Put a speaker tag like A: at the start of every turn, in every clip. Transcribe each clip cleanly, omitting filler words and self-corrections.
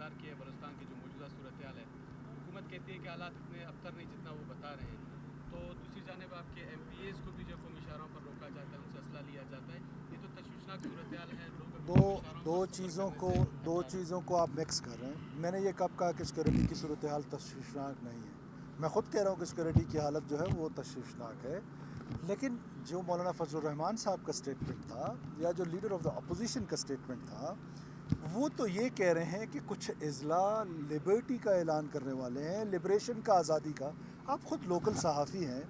A: اظہار کیا ہے بلوچستان کی جو موجودہ صورتحال ہے. حکومت کہتی ہے کہ حالات اتنے ابتر نہیں جتنا وہ بتا رہے ہیں. تو دوسری جانب آپ کے ایم پی ایز کو بھی جو قومی اشاروں پر روکا جاتا ہے, ان سے اسلحہ لیا جاتا ہے. یہ تو تشویشناک صورتحال ہے. لوگ ابھی قومی اشاروں پر سفر کرنے سے
B: دو
A: کترا رہے
B: چیزوں کو آپ مکس کر رہے ہیں. میں نے یہ کب کہا کہ سیکورٹی کی صورتحال تشویشناک نہیں ہے. میں خود کہہ رہا ہوں کہ سیکورٹی کی حالت جو ہے وہ تشویشناک ہے. لیکن جو مولانا فضل الرحمان صاحب کا سٹیٹمنٹ تھا, یا جو لیڈر آف دا اپوزیشن کا سٹیٹمنٹ تھا, وہ تو یہ کہہ رہے ہیں کہ کچھ اضلاع لبرٹی کا اعلان کرنے والے ہیں, لبریشن کا, آزادی کا. آپ خود لوکل صحافی ہیں,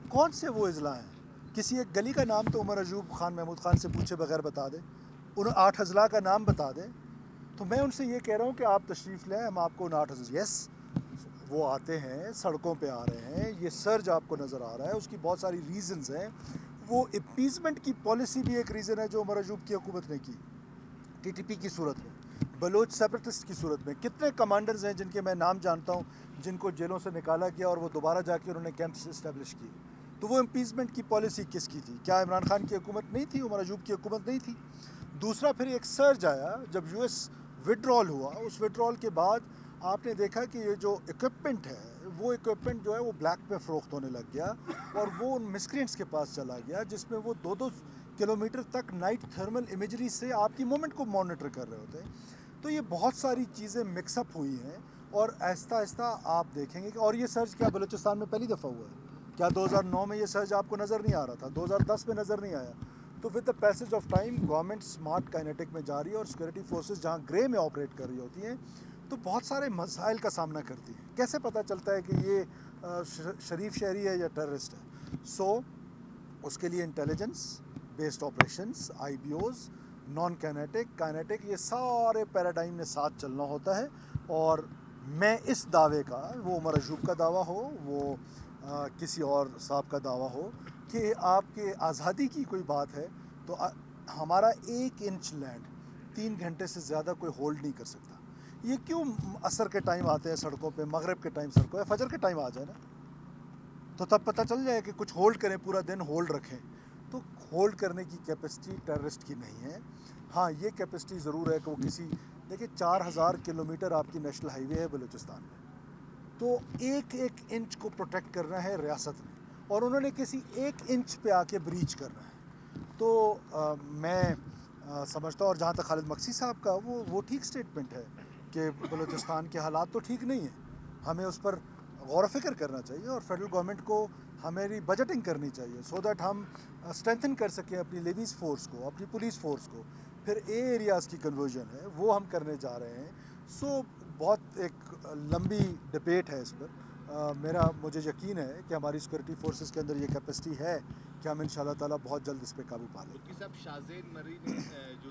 B: کون سے وہ اضلاع ہیں؟ کسی ایک گلی کا نام تو عمر ایوب خان محمود خان سے پوچھے بغیر بتا دیں. ان 8 اضلاع کا نام بتا دیں. تو میں ان سے یہ کہہ رہا ہوں کہ آپ تشریف لیں, ہم آپ کو ان 8 اضلاع, یس وہ آتے ہیں, سڑکوں پہ آ رہے ہیں, یہ سرج آپ کو نظر آ رہا ہے. اس کی بہت ساری ریزنز ہیں. وہ اپیزمنٹ کی پالیسی بھی ایک ریزن ہے جو عمر ایوب کی حکومت نے کی, ٹی ٹی پی کی صورت میں, بلوچ سیپریٹسٹ کی صورت میں. کتنے کمانڈرز ہیں جن کے میں نام جانتا ہوں, جن کو جیلوں سے نکالا گیا اور وہ دوبارہ جا کے انہوں نے کیمپس اسٹیبلش کیے. تو وہ امپیزمنٹ کی پالیسی کس کی تھی؟ کیا عمران خان کی حکومت نہیں تھی؟ عمر ایوب کی حکومت نہیں تھی؟ دوسرا, پھر ایک سرج آیا جب یو ایس وڈرال ہوا. اس وڈرال کے بعد آپ نے دیکھا کہ یہ جو اکوپمنٹ ہے, وہ اکوپمنٹ جو ہے وہ بلیک پہ فروخت ہونے لگ گیا, اور وہ ان مسکرینٹس کے پاس چلا گیا, جس میں وہ 2-2 کلومیٹر تک نائٹ تھرمل امیجری سے آپ کی مومنٹ کو مانیٹر کر رہے ہوتے ہیں. تو یہ بہت ساری چیزیں مکس اپ ہوئی ہیں, اور آہستہ آہستہ آپ دیکھیں گے کہ, اور یہ سرج کیا بلوچستان میں پہلی دفعہ ہوا ہے؟ کیا 2009 میں یہ سرج آپ کو نظر نہیں آ رہا تھا؟ 2010 میں نظر نہیں آیا؟ تو with the passage of time government smart kinetic میں جا رہی ہے, اور سیکورٹی فورسز جہاں گرے میں آپریٹ کر رہی ہوتی ہیں تو بہت سارے مسائل کا سامنا کرتی ہیں. کیسے پتہ چلتا ہے کہ یہ شریف شہری ہے یا ٹیررسٹ ہے؟ سو اس کے لیے intelligence based operations, I B Os, non kinetic, یہ سارے پیراڈائم میں ساتھ چلنا ہوتا ہے. اور میں اس دعوے کا, وہ عمر ایوب کا دعویٰ ہو, وہ کسی اور صاحب کا دعویٰ ہو, کہ آپ کے آزادی کی کوئی بات ہے, تو ہمارا 1 انچ لینڈ 3 گھنٹے سے زیادہ کوئی ہولڈ نہیں کر سکتا. یہ کیوں عصر کے ٹائم آتے ہیں سڑکوں پہ, مغرب کے ٹائم سڑکوں پہ, فجر کے ٹائم آ جائے نا, تو تب پتہ چل جائے کہ کچھ ہولڈ کریں, پورا دن ہولڈ رکھیں. تو ہولڈ کرنے کی کیپیسٹی ٹیررسٹ کی نہیں ہے. ہاں, یہ کیپیسٹی ضرور ہے کہ وہ کسی, دیکھیں 4000 کلومیٹر آپ کی نیشنل ہائی وے ہے بلوچستان میں, تو 1-1 انچ کو پروٹیکٹ کرنا ہے ریاست نے, اور انہوں نے کسی 1 انچ پہ آ کے بریچ کرنا ہے. تو میں سمجھتا ہوں, اور جہاں تک خالد مکسی صاحب کا, وہ ٹھیک سٹیٹمنٹ ہے کہ بلوچستان کے حالات تو ٹھیک نہیں ہیں, ہمیں اس پر غور و فکر کرنا چاہیے, اور فیڈرل گورنمنٹ کو ہماری بجٹنگ کرنی چاہیے, سو دیٹ ہم اسٹرینتھن کر سکیں اپنی لیویز فورس کو, اپنی پولیس فورس کو. پھر ایریاز کی کنورژن ہے, وہ ہم کرنے جا رہے ہیں. سو بہت ایک لمبی ڈبیٹ ہے اس پر. مجھے یقین ہے کہ ہماری سیکورٹی فورسز کے اندر یہ کیپیسٹی ہے کہ ہم ان شاء اللہ تعالیٰ بہت جلد اس پہ قابو پا لیں گے.
A: مفتی صاحب, شاہزین مری نے جو